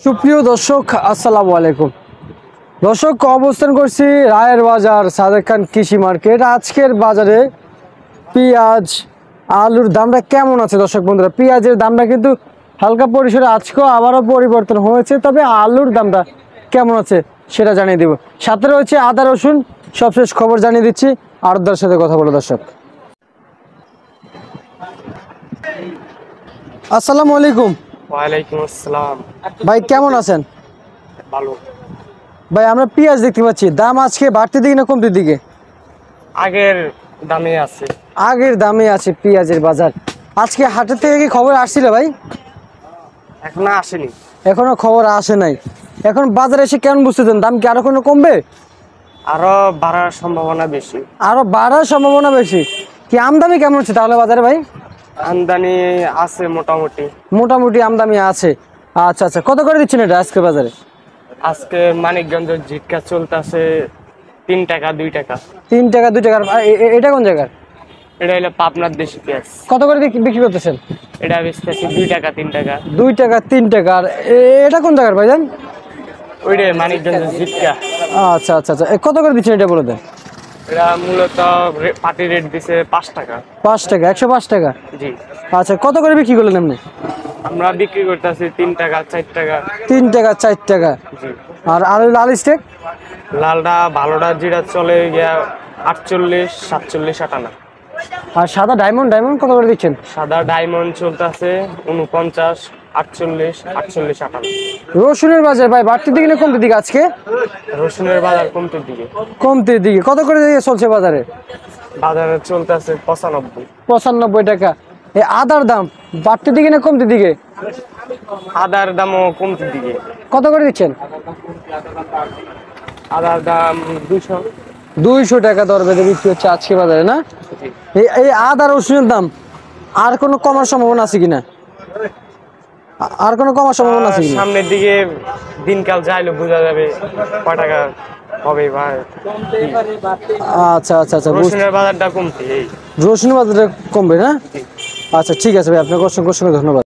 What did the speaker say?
সুপ্রিয় দর্শক আসসালামু আলাইকুম। দর্শক অবস্থান করছি রায়ের বাজার সাদেক খান কৃষি মার্কেট। আজকের বাজারে পেঁয়াজ আলুর দামটা কেমন আছে দর্শক বন্ধুরা? পেঁয়াজের দামটা কিন্তু হালকা পরিসরে আজকেও আবারও পরিবর্তন হয়েছে, তবে আলুর দামটা কেমন আছে সেটা জানিয়ে দেব। সাথে রয়েছে আদা রসুন, সবশেষ খবর জানিয়ে দিচ্ছি। আরদার সাথে কথা বলো দর্শক। আসসালামু আলাইকুম। ওয়ালাইকুম আসসালাম। ভাই কেমন আছেন? ভালো। ভাই আমরা পেঁয়াজ দেখতে পাচ্ছি, দাম আজকে বাড়তির দিকে না কমতির দিকে? আগের দামে আছে। আগের দামে আছে পেঁয়াজের বাজার। আজকে হাটের থেকে কি খবর আসছিল ভাই? এখনো আসেনি। এখনো খবর আসে নাই। এখন বাজারে এসে কেমন বুঝতেছেন, দাম কি আরো কোনো কমবে? আরো বাড়ার সম্ভাবনা বেশি। আরো বাড়ার সম্ভাবনা বেশি। কি আমদানি কেমন হচ্ছে তাহলে বাজারে ভাই? আমদানি আছে মোটামুটি। মোটামুটি আমদানি আছে। আচ্ছা আচ্ছা, কত করে দিচ্ছেন এটা আজকে বাজারে? আজকে মানিকগঞ্জের ঝিটকা চলতেছে 3 টাকা 2 টাকা। 3 টাকা 2 টাকার। এটা কোন জায়গার? এটা হলো পাবনার দেশি পেঁয়াজ। কত করে বিক্রি করতেছেন? এটা বেচতেছি 2 টাকা 3 টাকা। 2 টাকা 3 টাকা। আর এটা কোন জায়গার ভাইজান? ওইটা মানিকগঞ্জের ঝিটকা। আচ্ছা আচ্ছা আচ্ছা, কত করে দিচ্ছেন এটা বলে দেন? এটা মূলত পাটি রেট দিছে 5 টাকা। 5 টাকা, 105 টাকা। জি। আচ্ছা, কত করে বিক্রি করলেন আপনি? আমরা বিক্রি করতেছি 3 টাকা 4 টাকা। 3 টাকা 4 টাকা। জি। আর আলু লাল স্টেক? লালটা ভালোটা যেটা চলে গিয়া 48 47 58। আর সাদা ডায়মন্ড কত করে দিচ্ছেন? সাদা ডায়মন্ড চলতেছে 49 48 48 58। রসুনের বাজার ভাই বাড়তির দিকে না কমতির দিকে আজকে? রসুনের বাজার কমতির দিকে। কমতির দিকে। কত করে দিয়ে চলছে বাজারে? বাজারে চলতেছে 95। 95 টাকা। এই আদার দাম বাড়তির দিকে না কমতির দিকে? আদার দামও কমতির দিকে। কত করে দিচ্ছেন? আদার দাম 200। 200 টাকা দর বেঁধে বিক্রি হচ্ছে আজকে বাজারে না? এই আদা রসুনের দাম আর কোনো কমার সম্ভাবনা আছে কিনা? আর কোনো কমার সম্ভাবনা আছে কিনা? সামনের দিকে দিনকাল যাইলে বোঝা যাবে কয় টাকা হবে ভাই। আচ্ছা আচ্ছা আচ্ছা, রসুনের বাজারটা কমতি। রসুনের বাজারটা কমবে না? আচ্ছা ঠিক আছে ভাই, আপনাকে অসংখ্য ধন্যবাদ।